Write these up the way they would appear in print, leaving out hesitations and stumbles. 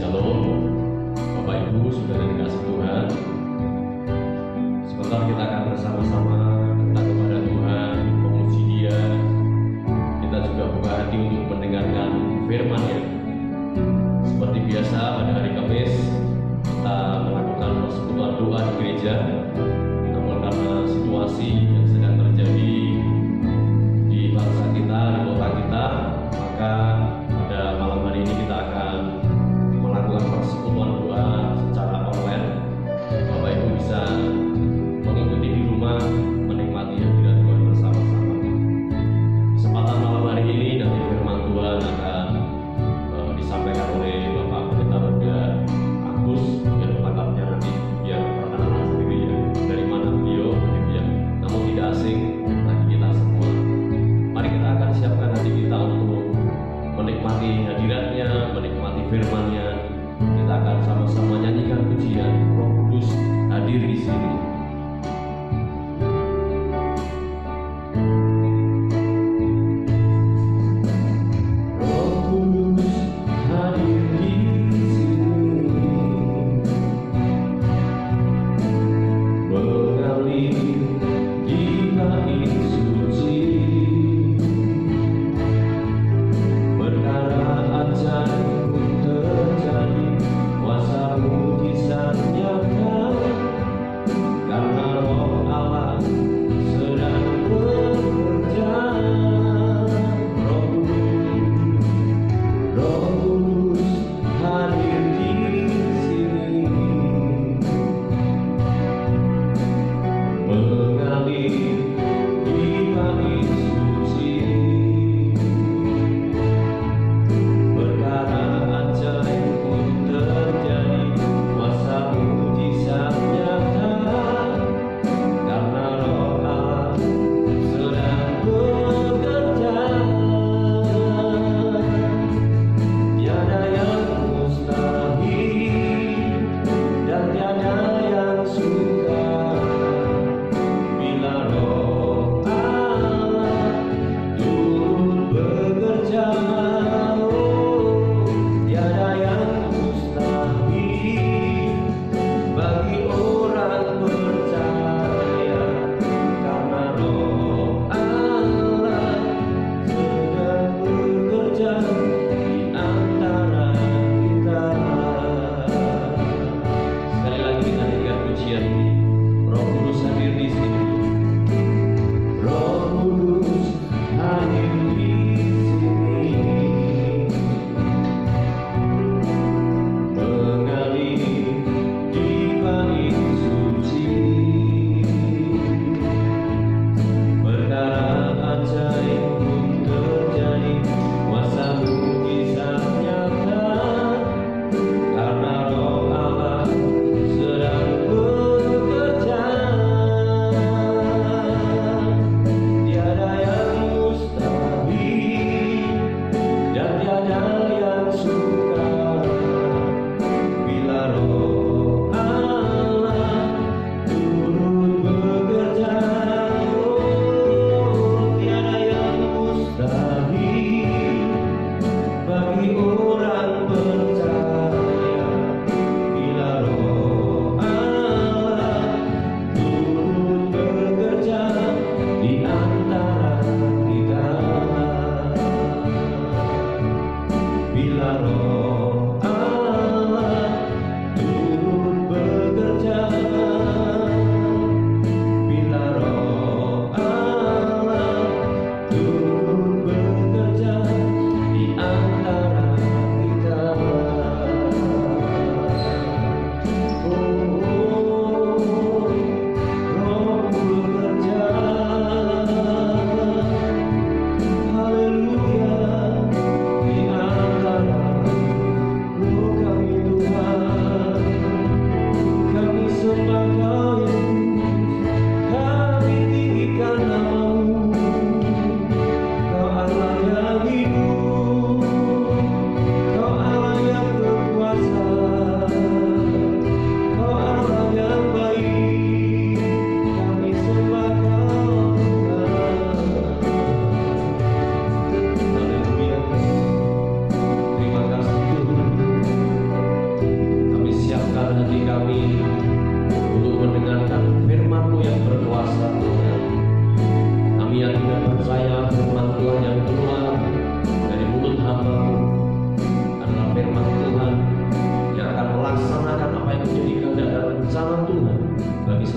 Shalom, Bapak Ibu, Saudara dikasih Tuhan. Sebentar kita akan bersama-sama datang kepada Tuhan, memuji Dia. Kita juga buka hati untuk mendengarkan firman-Nya. Seperti biasa pada hari Kamis kita melakukan persekutuan doa di gereja. Namun karena situasi yang sedang terjadi di bangsa kita, di kota kita, maka pada malam hari ini kita akan melakukan persekutuan doa secara online. Bapak Ibu bisa mengikuti di rumah, menikmati hadirat Tuhan bersama-sama. Kesempatan malam hari ini nanti firman Tuhan akan disampaikan oleh Bapak Pendeta Roda Agus. Yang lengkapnya nanti biar perkenalan sendiri ya, dari mana beliau, namun tidak asing bagi kita semua. Mari kita akan siapkan hati kita untuk menikmati hadiratnya, menikmati firman-Nya. Kita akan sama-sama nyanyikan pujian Roh Kudus hadir di sini. Roh Kudus hadir di sini, mengalir di bait suci. Perkara ajaib terjadi, kuasa mujizat nyata,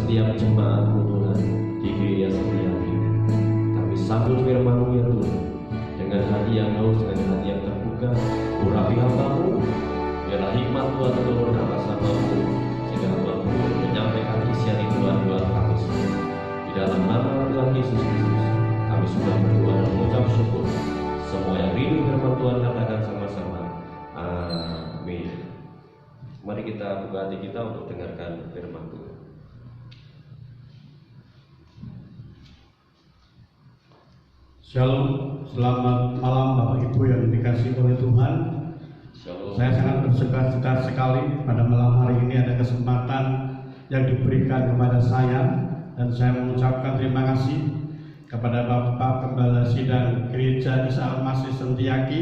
setiap jemaat-Mu Tuhan di gereja Setiaki. Kami sambut firman-Mu ya Tuhan, dengan hati yang haus, dengan hati yang terbuka. Urapi hamba-Mu, biarlah hikmat Tuhan turun atas hamba-Mu, sehingga hamba-Mu menyampaikan isian Tuhan kami semua. Di dalam nama Tuhan Yesus Kristus, kami sudah berdoa dan mengucap syukur. Semua yang rindu firman Tuhan katakan sama-sama, amin. Mari kita buka hati kita untuk dengarkan firman Tuhan. Shalom, selamat malam Bapak Ibu yang dikasihi oleh Tuhan. Shalom. Saya sangat bersuka-cita sekali pada malam hari ini ada kesempatan yang diberikan kepada saya, dan saya mengucapkan terima kasih kepada Bapak Gembala Sidang Gereja Isa Al-Masih Sentiaki,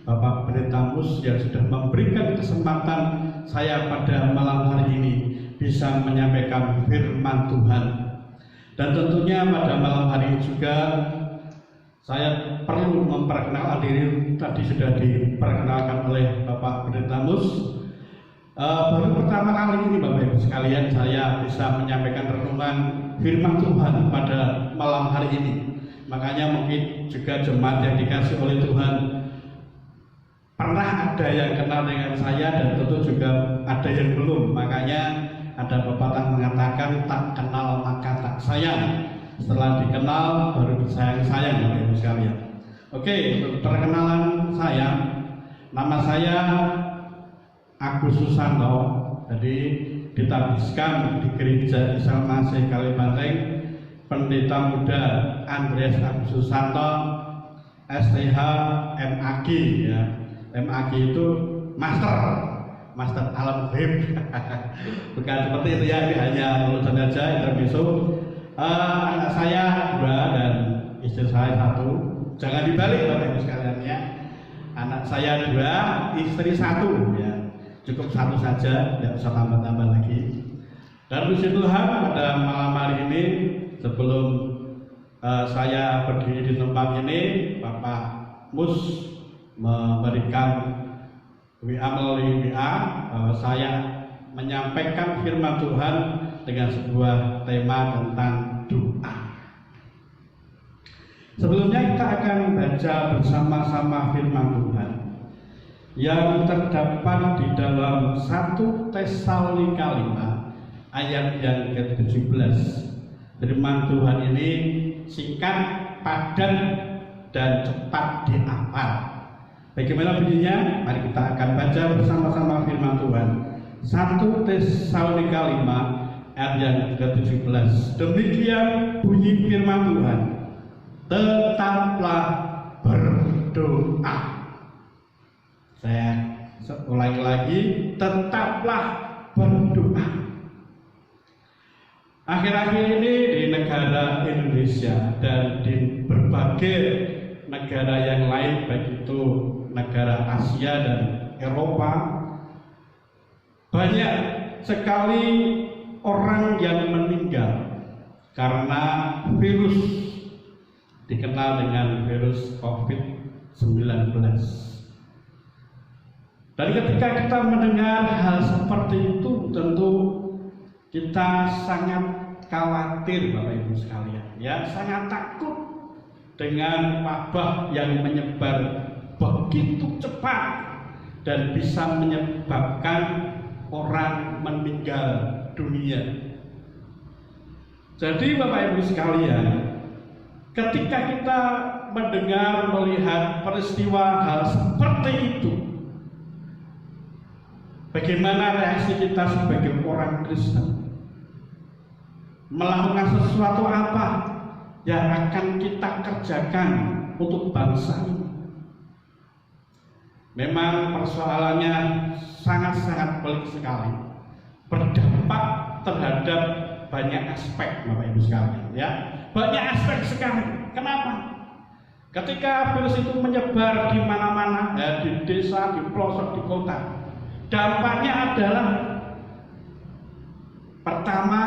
Bapak Pendeta Mus, yang sudah memberikan kesempatan saya pada malam hari ini bisa menyampaikan firman Tuhan. Dan tentunya pada malam hari ini juga saya perlu memperkenalkan diri. Tadi sudah diperkenalkan oleh Bapak Pendeta Mus. Baru pertama kali ini Bapak Ibu sekalian saya bisa menyampaikan renungan firman Tuhan pada malam hari ini. Makanya mungkin juga jemaat yang dikasih oleh Tuhan pernah ada yang kenal dengan saya, dan tentu juga ada yang belum. Makanya ada pepatah mengatakan tak kenal maka tak sayang. Setelah dikenal baru disayang-sayang Bapak Ibu sekalian. Oke, untuk perkenalan saya, nama saya Agus Susanto. Jadi ditabiskan di Gereja Isa Al-Masih Kalibanteng, Pendeta Muda Andreas Agus Susanto, STH MAG ya. MAG itu Master Alam Gaib. Bukan seperti itu ya, ini hanya lulusan aja intermezzo. Anak saya 2 dan istri saya 1. Jangan dibalik Bapak Ibu sekalian ya. Anak saya 2, istri 1 ya. Cukup 1 saja, tidak usah tambah-tambah lagi. Dan puji Tuhan pada malam hari ini, sebelum saya berdiri di tempat ini, Bapak Mus memberikan WA melalui WA bahwa saya menyampaikan firman Tuhan dengan sebuah tema tentang doa. Sebelumnya kita akan baca bersama-sama firman Tuhan yang terdapat di dalam 1 Tesalonika 5 ayat yang ke-17. Firman Tuhan ini singkat, padat, dan cepat dihafal. Bagaimana bunyinya? Mari kita akan baca bersama-sama firman Tuhan. 1 Tesalonika 5 ayat yang ke-17. Demikian bunyi firman Tuhan. Tetaplah berdoa. Saya ulangi lagi, tetaplah berdoa. Akhir-akhir ini di negara Indonesia dan di berbagai negara yang lain, baik itu negara Asia dan Eropa, banyak sekali orang yang meninggal karena virus dikenal dengan virus COVID-19. Dan ketika kita mendengar hal seperti itu, tentu kita sangat khawatir Bapak Ibu sekalian, ya, sangat takut dengan wabah yang menyebar begitu cepat dan bisa menyebabkan orang meninggal dunia. Jadi Bapak Ibu sekalian, ketika kita mendengar, melihat peristiwa hal seperti itu, bagaimana reaksi kita sebagai orang Kristen? Melakukan sesuatu apa yang akan kita kerjakan untuk bangsa ini? Memang persoalannya sangat-sangat pelik sekali, berdampak terhadap banyak aspek Bapak Ibu sekalian, ya, banyak aspek sekali. Kenapa? Ketika virus itu menyebar di mana-mana, ya, di desa, di pelosok, di kota, dampaknya adalah pertama,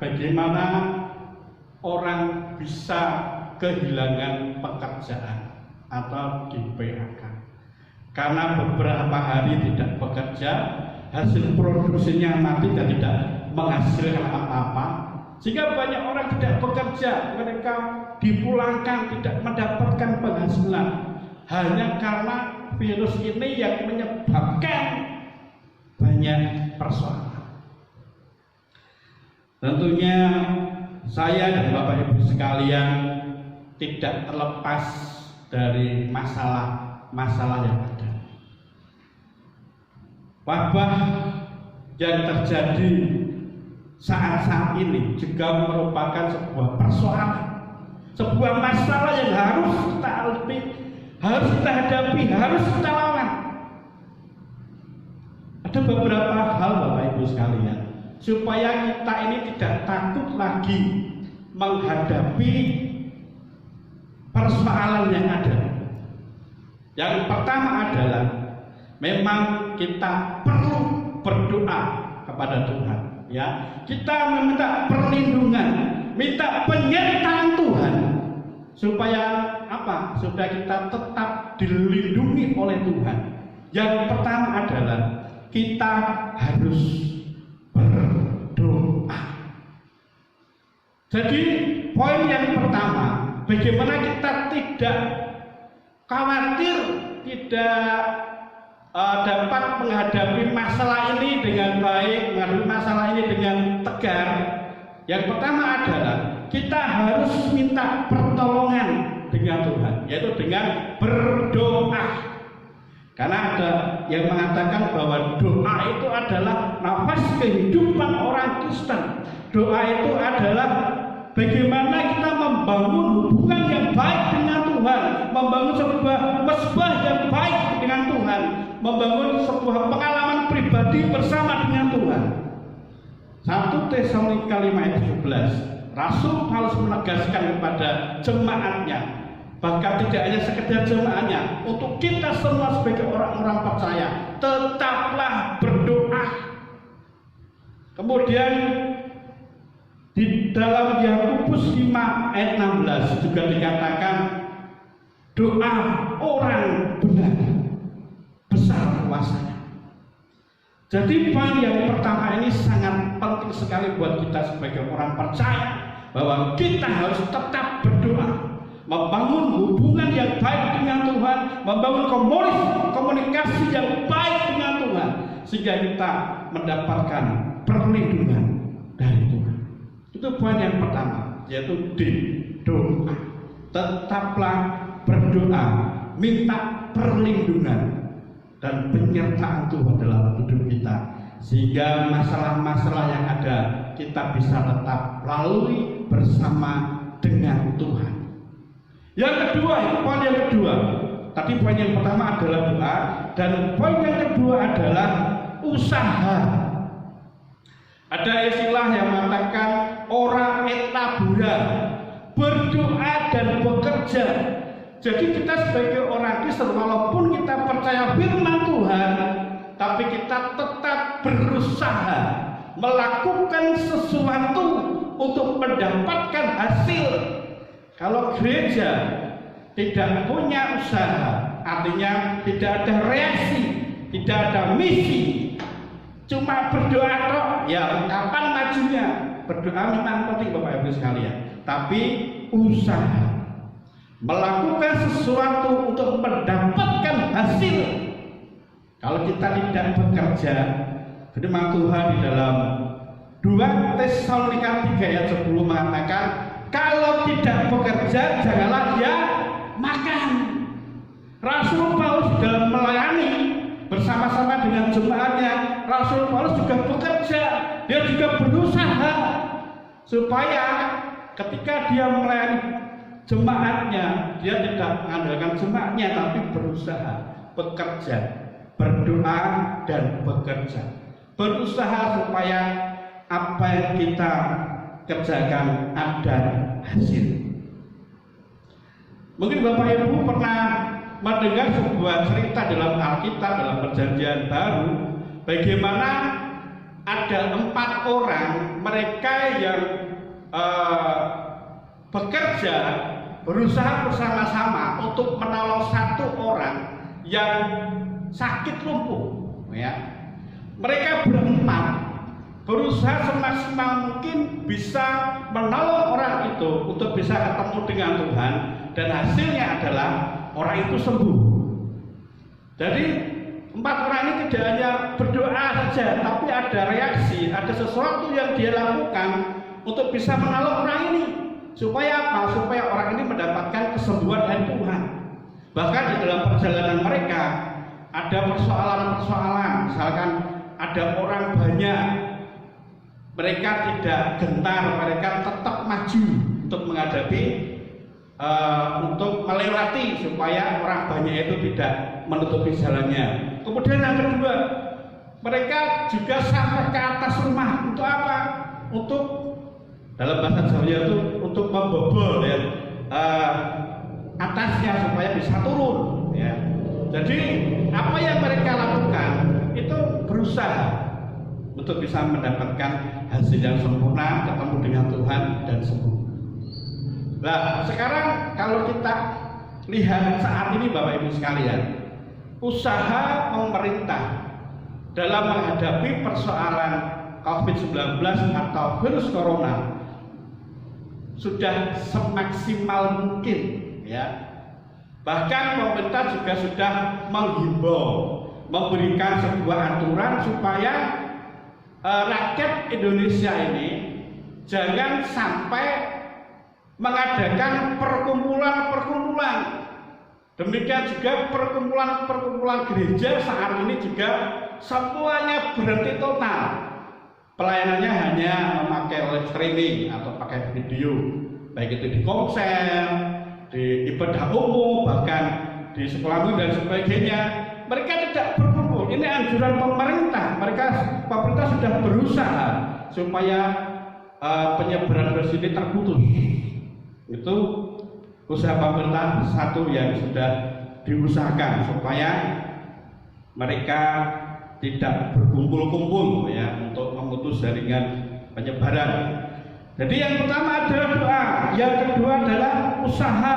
bagaimana orang bisa kehilangan pekerjaan atau di PHK karena beberapa hari tidak bekerja, hasil produksinya mati dan tidak menghasilkan apa-apa, Sehingga banyak orang tidak bekerja, mereka dipulangkan tidak mendapatkan penghasilan hanya karena virus ini yang menyebabkan banyak persoalan. Tentunya saya dan Bapak Ibu sekalian tidak terlepas dari masalah-masalah yang ada. Wabah yang terjadi saat-saat ini juga merupakan sebuah persoalan, sebuah masalah yang harus kita alami, harus kita hadapi, harus kita lawan. Ada beberapa hal Bapak Ibu sekalian, supaya kita ini tidak takut lagi menghadapi persoalan yang ada. Yang pertama adalah memang kita perlu berdoa kepada Tuhan. Ya, kita meminta perlindungan, minta penyertaan Tuhan supaya apa? Supaya kita tetap dilindungi oleh Tuhan. Yang pertama adalah kita harus berdoa. Jadi poin yang pertama, bagaimana kita tidak khawatir, tidak dapat menghadapi masalah ini dengan baik, menghadapi masalah ini dengan tegar. Yang pertama adalah kita harus minta pertolongan dengan Tuhan, yaitu dengan berdoa. Karena ada yang mengatakan bahwa doa itu adalah nafas kehidupan orang Kristen. Doa itu adalah bagaimana kita membangun hubungan yang baik dengan Tuhan, membangun sebuah mesbah yang baik dengan Tuhan, membangun sebuah pengalaman pribadi bersama dengan Tuhan. 1 Tesalonika 5 ayat 17, Rasul Paulus menegaskan kepada jemaatnya, bahkan tidak hanya sekedar jemaatnya, untuk kita semua sebagai orang-orang percaya, tetaplah berdoa. Kemudian di dalam Yakobus 5 ayat 16 juga dikatakan doa orang benar besar kuasanya. Jadi poin yang pertama ini sangat penting sekali buat kita sebagai orang percaya, bahwa kita harus tetap berdoa, membangun hubungan yang baik dengan Tuhan, membangun komunikasi yang baik dengan Tuhan, sehingga kita mendapatkan perlindungan dari Tuhan. Itu poin yang pertama, yaitu di doa. Tetaplah berdoa, minta perlindungan dan penyertaan Tuhan dalam hidup kita, sehingga masalah-masalah yang ada kita bisa tetap lalui bersama dengan Tuhan. Yang kedua, poin yang kedua, tadi poin yang pertama adalah doa, dan poin yang kedua adalah usaha. Ada istilah yang mengatakan ora et labora, berdoa dan bekerja. Jadi kita sebagai orang Kristen, walaupun kita percaya firman Tuhan, tapi kita tetap berusaha melakukan sesuatu untuk mendapatkan hasil. Kalau gereja tidak punya usaha, artinya tidak ada reaksi, tidak ada misi, cuma berdoa tok, ya kapan majunya? Berdoa memang penting Bapak Ibu sekalian, tapi usaha melakukan sesuatu untuk mendapatkan hasil. Kalau kita tidak bekerja, firman Tuhan di dalam 2 Tesalonika 3 ayat 10 mengatakan, kalau tidak bekerja janganlah dia makan. Rasul Paulus dalam melayani bersama-sama dengan jemaatnya, Rasul Paulus juga bekerja, dia juga berusaha supaya ketika dia melayani jemaatnya, dia tidak mengandalkan jemaatnya, tapi berusaha, bekerja, berdoa dan bekerja, berusaha supaya apa yang kita kerjakan ada hasil. Mungkin Bapak Ibu pernah mendengar sebuah cerita dalam Alkitab, dalam Perjanjian Baru, bagaimana ada 4 orang mereka yang bekerja, berusaha bersama-sama untuk menolong 1 orang yang sakit lumpuh. Ya. Mereka berempat berusaha semaksimal mungkin bisa menolong orang itu untuk bisa ketemu dengan Tuhan, dan hasilnya adalah orang itu sembuh. Jadi 4 orang ini tidak hanya berdoa saja, tapi ada reaksi, ada sesuatu yang dia lakukan untuk bisa menolong orang ini. Supaya apa? Supaya orang ini mendapatkan kesembuhan dari Tuhan. Bahkan di dalam perjalanan mereka ada persoalan-persoalan, misalkan ada orang banyak, mereka tidak gentar, mereka tetap maju untuk menghadapi, untuk melewati supaya orang banyak itu tidak menutupi jalannya. Kemudian yang kedua, mereka juga sampai ke atas rumah. Untuk apa? Untuk, dalam bahasa Jawa itu, untuk membobol ya, atasnya supaya bisa turun ya. Jadi apa yang mereka lakukan itu berusaha untuk bisa mendapatkan hasil yang sempurna, ketemu dengan Tuhan dan sembuh. Nah, sekarang kalau kita lihat saat ini Bapak Ibu sekalian, usaha pemerintah dalam menghadapi persoalan COVID-19 atau virus corona sudah semaksimal mungkin ya. Bahkan pemerintah juga sudah menghimbau, memberikan sebuah aturan supaya rakyat Indonesia ini jangan sampai mengadakan perkumpulan-perkumpulan. Demikian juga perkumpulan-perkumpulan gereja saat ini juga semuanya berhenti total. Pelayanannya hanya memakai live streaming atau pakai video, baik itu di konser, di ibadah umum, bahkan di sekolah minggu dan sebagainya. Mereka tidak berkumpul. Ini anjuran pemerintah. Pemerintah sudah berusaha supaya penyebaran virus ini terputus. Itu usaha pemerintah satu yang sudah diusahakan supaya mereka tidak berkumpul-kumpul ya untuk memutus jaringan penyebaran. Jadi yang pertama adalah doa, yang kedua adalah usaha,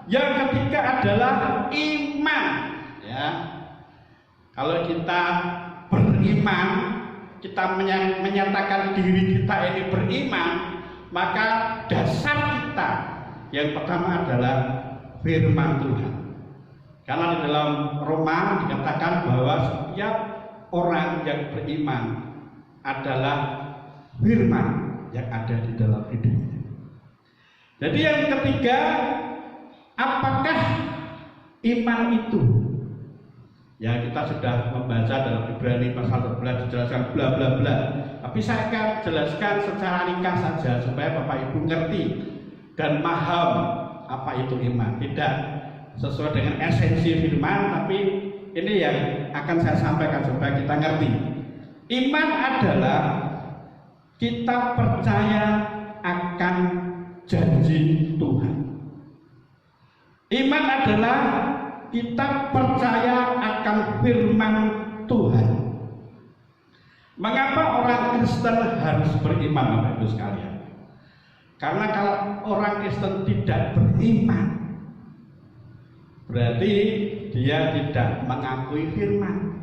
yang ketiga adalah iman ya. Kalau kita beriman, kita menyatakan diri kita ini beriman, maka dasar kita yang pertama adalah firman Tuhan. Karena di dalam Roma dikatakan bahwa setiap orang yang beriman adalah firman yang ada di dalam hidupnya. Jadi yang ketiga, apakah iman itu? Ya, kita sudah membaca dalam Ibrani pasal 12 dijelaskan bla bla bla. Tapi saya akan jelaskan secara ringkas saja supaya Bapak Ibu ngerti dan paham apa itu iman. Tidak sesuai dengan esensi firman, tapi ini yang akan saya sampaikan supaya kita ngerti. Iman adalah kita percaya akan janji Tuhan. Iman adalah kita percaya akan firman Tuhan. Mengapa orang Kristen harus beriman, Bapak Ibu sekalian? Karena kalau orang Kristen tidak beriman, berarti dia tidak mengakui firman.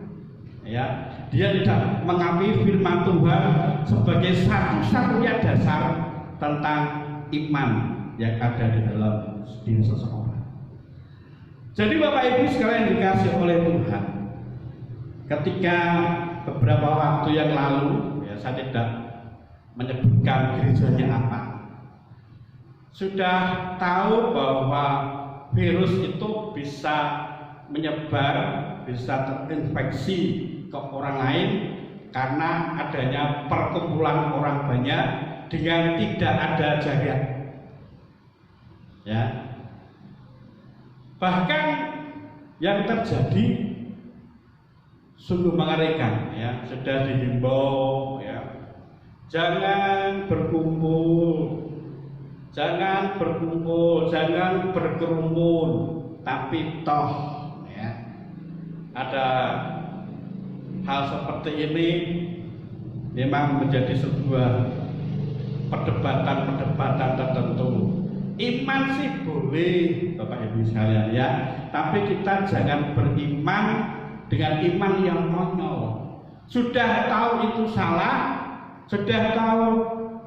Ya, dia tidak mengakui firman Tuhan sebagai satu-satunya dasar tentang iman yang ada di dalam diri seseorang. Jadi Bapak Ibu sekalian dikasih oleh Tuhan, ketika beberapa waktu yang lalu, ya saya tidak menyebutkan gerejanya apa, sudah tahu bahwa virus itu bisa menyebar, bisa terinfeksi ke orang lain karena adanya perkumpulan orang banyak dengan tidak ada jaga. Ya. Bahkan yang terjadi sungguh mengerikan ya, sudah dihimbau ya. Jangan berkumpul, jangan berkerumun, tapi toh ya, ada hal seperti ini memang menjadi sebuah perdebatan tertentu. Iman sih boleh Bapak Ibu sekalian ya, tapi kita jangan beriman dengan iman yang konyol. Sudah tahu itu salah, sudah tahu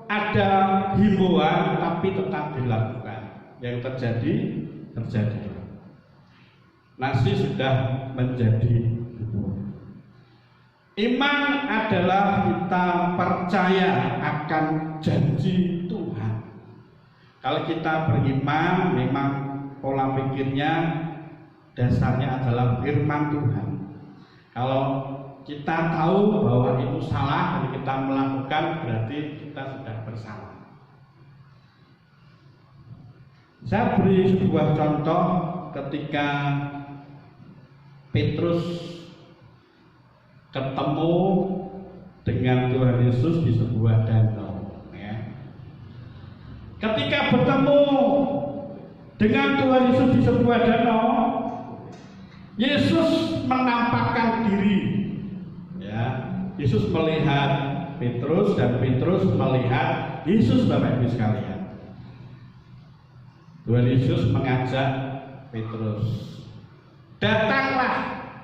ada himbauan tapi tetap dilakukan. Yang terjadi. Nasi sudah menjadi bubur. Iman adalah kita percaya akan janji Tuhan. Kalau kita beriman, memang pola pikirnya dasarnya adalah firman Tuhan. Kalau kita tahu bahwa itu salah dan kita melakukan, berarti kita sudah bersalah. Saya beri sebuah contoh ketika Petrus ketemu dengan Tuhan Yesus di sebuah danau. Ketika bertemu dengan Tuhan Yesus di sebuah danau, Yesus menampakkan diri. Yesus melihat Petrus dan Petrus melihat Yesus, Bapak Ibu sekalian. Tuhan Yesus mengajak Petrus, datanglah,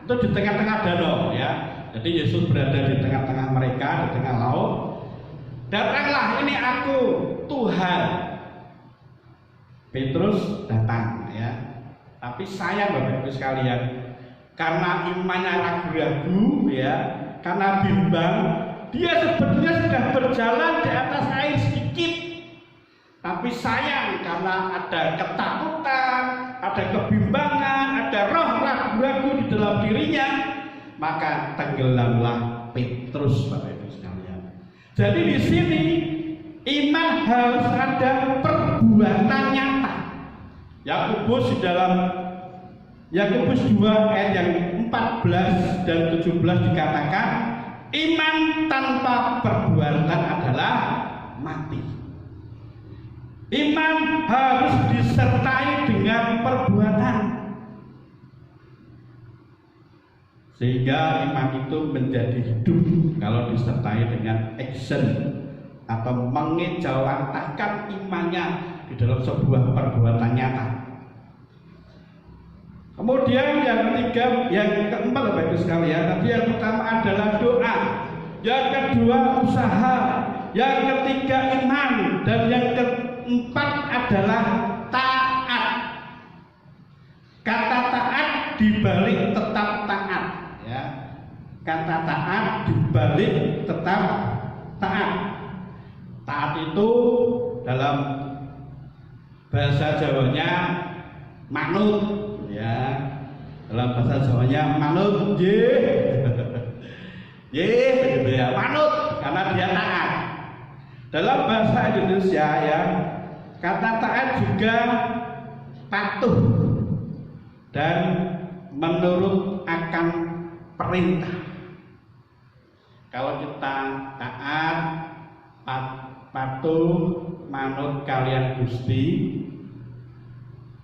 itu di tengah-tengah danau ya. Jadi Yesus berada di tengah-tengah mereka, di tengah laut. Datanglah, ini aku, Tuhan. Petrus datang ya. Tapi saya, Bapak Ibu sekalian, karena imannya ragu-ragu ya, karena bimbang, dia sebetulnya sudah berjalan di atas air sedikit. Tapi sayang, karena ada ketakutan, ada kebimbangan, ada roh ragu-ragu di dalam dirinya, maka tenggelamlah Petrus, Bapak Ibu sekalian. Jadi di sini iman harus ada perbuatan nyata. Yakobus di dalam Yakobus 2 ayat yang 14 dan 17 dikatakan, iman tanpa perbuatan adalah mati. Iman harus disertai dengan perbuatan, sehingga iman itu menjadi hidup kalau disertai dengan action atau mengejawantahkan imannya di dalam sebuah perbuatan nyata. Kemudian yang ketiga, yang keempat, Bapak Ibu sekalian, tadi yang pertama adalah doa, yang kedua usaha, yang ketiga iman, dan yang keempat adalah taat. Kata taat dibalik tetap taat ya. Kata taat dibalik tetap taat. Taat itu dalam bahasa Jawanya manut ya. Dalam bahasa Jawanya manut begitu ya, manut karena dia taat. Dalam bahasa Indonesia ya, kata taat juga patuh dan menurut akan perintah. Kalau kita taat, patuh, manut kalian Gusti,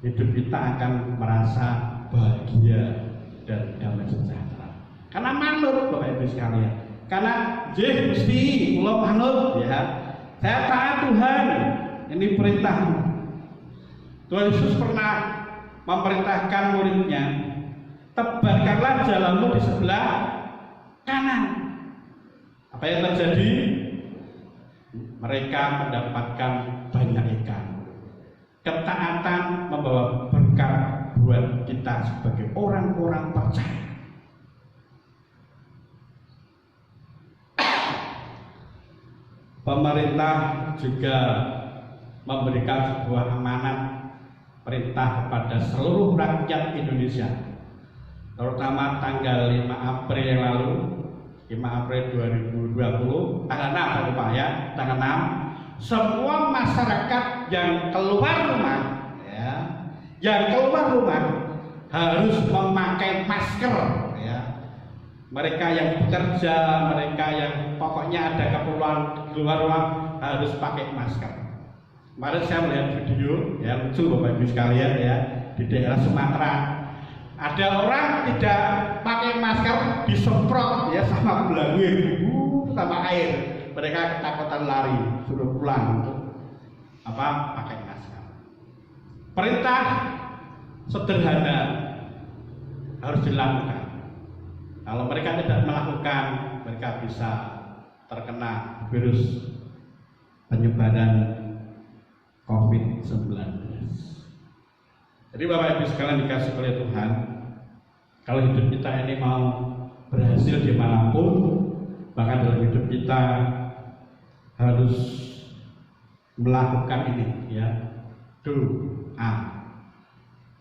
hidup kita akan merasa bahagia dan damai sejahtera. Karena manut, Bapak Ibu sekalian. Karena Gusti, kula manut ya. Saya taat Tuhan, ini perintahmu. Tuhan Yesus pernah memerintahkan muridnya, tebarkanlah jalanmu di sebelah kanan. Apa yang terjadi? Mereka mendapatkan banyak ikan. Ketaatan membawa berkat buat kita sebagai orang-orang percaya. Pemerintah juga memberikan sebuah amanat perintah kepada seluruh rakyat Indonesia, terutama tanggal 5 April yang lalu, 5 April 2020, tanggal 6 Pak ya, tanggal 6, semua masyarakat yang keluar rumah ya, harus memakai masker ya. Mereka yang bekerja, mereka yang pokoknya ada keperluan keluar rumah harus pakai masker. Kemarin saya melihat video ya, lucu Bapak Ibu sekalian ya, di daerah Sumatera ada orang tidak pakai masker disemprot ya sama belangir, sama air. Mereka ketakutan lari, suruh pulang untuk pakai masker. Perintah sederhana harus dilakukan. Kalau mereka tidak melakukan, mereka bisa terkena virus penyebaran COVID-19. Jadi Bapak Ibu sekalian dikasih oleh Tuhan, kalau hidup kita ini mau berhasil dimanapun, bahkan dalam hidup kita harus melakukan ini, ya, doa,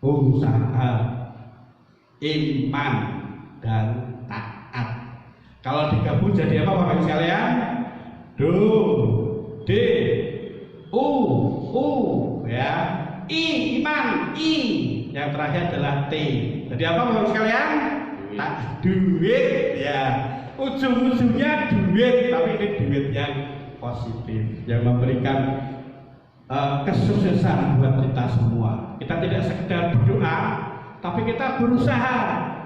usaha, iman, dan taat. Kalau digabung jadi apa Bapak Ibu sekalian? Ya, iman, yang terakhir adalah T. Jadi apa Bapak sekalian? Duit, ya. Ujung-ujungnya duit, tapi ini duit yang positif, yang memberikan kesuksesan buat kita semua. Kita tidak sekedar berdoa, tapi kita berusaha.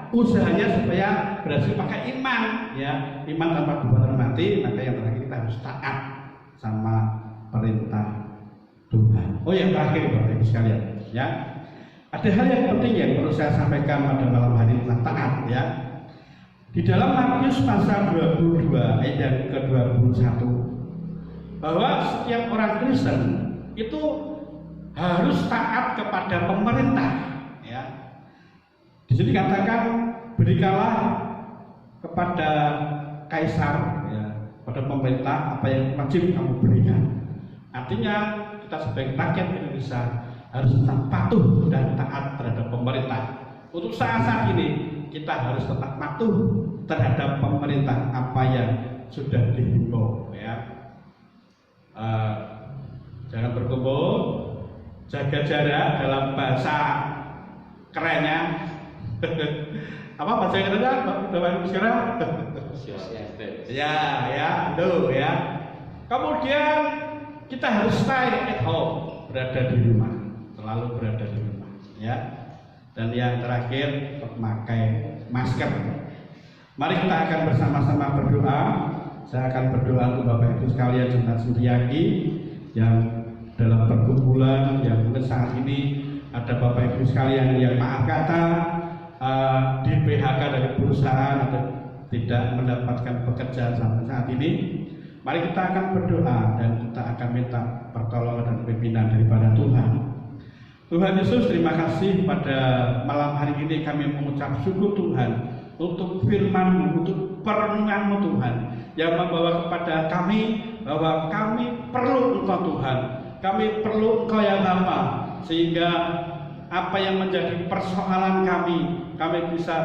Usahanya supaya berhasil pakai iman, ya. Iman tanpa perbuatan mati. Maka yang terakhir kita harus taat sama perintah Tuhan. Oh, yang terakhir Bapak Ibu sekalian, ya. Ada hal yang penting yang perlu saya sampaikan pada malam hari tentang taat, ya. Di dalam Matius pasal 22 ayat yang ke-21, bahwa setiap orang Kristen itu harus taat kepada pemerintah, ya. Di sini katakan berikanlah kepada kaisar, ya, pada pemerintah apa yang wajib kamu berikan. Artinya kita sebagai rakyat Indonesia harus tetap patuh dan taat terhadap pemerintah. Untuk saat ini kita harus tetap patuh terhadap pemerintah apa yang sudah dihimbau, ya. Jangan berkumpul, jaga jarak, dalam bahasa kerennya apa bahasa kerennya Bapak Ibu sekarang? Ya, itu, ya. Kemudian kita harus stay at home, berada di rumah, selalu berada di rumah, ya. Dan yang terakhir, memakai masker. Mari kita akan bersama-sama berdoa. Saya akan berdoa untuk Bapak Ibu sekalian jemaat Sentiaki yang dalam perkumpulan, yang mungkin saat ini ada Bapak Ibu sekalian yang maaf kata di PHK dari perusahaan atau tidak mendapatkan pekerjaan sampai saat ini. Mari kita akan berdoa dan kita akan minta pertolongan dan pimpinan daripada Tuhan. Tuhan Yesus, terima kasih pada malam hari ini kami mengucap syukur Tuhan untuk firman-Mu, untuk perlindungan-Mu Tuhan, yang membawa kepada kami bahwa kami perlu Engkau Tuhan, kami perlu Engkau ya Bapa, sehingga apa yang menjadi persoalan kami bisa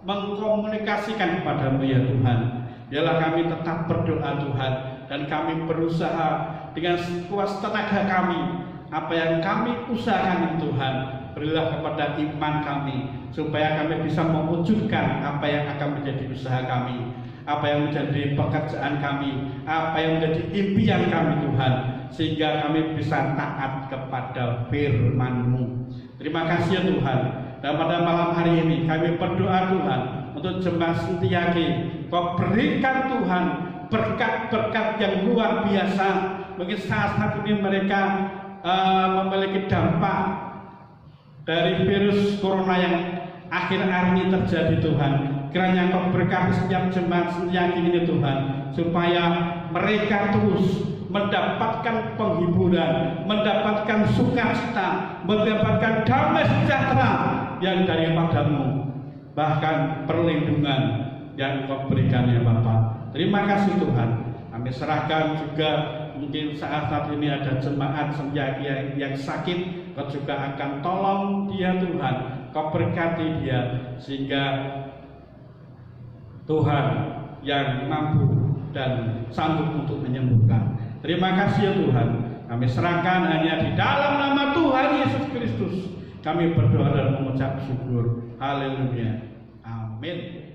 mengkomunikasikan kepada-Mu ya Tuhan. Biarlah kami tetap berdoa Tuhan, dan kami berusaha dengan sekuat tenaga kami. Apa yang kami usahakan Tuhan, berilah kepada iman kami, supaya kami bisa mewujudkan apa yang akan menjadi usaha kami, apa yang menjadi pekerjaan kami, apa yang menjadi impian kami Tuhan, sehingga kami bisa taat kepada firman-Mu. Terima kasih ya Tuhan. Dan pada malam hari ini kami berdoa Tuhan untuk jemaat Sentiaki, Kau berikan Tuhan berkat-berkat yang luar biasa. Mungkin saat ini mereka memiliki dampak dari virus corona yang akhir-akhir ini terjadi Tuhan. Kiranya Kau berkati setiap jemaat Sentiaki ini Tuhan, supaya mereka terus mendapatkan penghiburan, mendapatkan sukacita, mendapatkan damai sejahtera yang daripada-Mu, bahkan perlindungan yang Kau berikan ya Bapa. Terima kasih Tuhan. Kami serahkan juga, mungkin saat ini ada jemaat Sentiaki yang sakit, Kau juga akan tolong dia Tuhan. Kau berkati dia, sehingga Tuhan yang mampu dan sanggup untuk menyembuhkan. Terima kasih ya Tuhan. Kami serahkan hanya di dalam nama Tuhan Yesus Kristus. Kami berdoa dan mengucap syukur. Haleluya. Amin.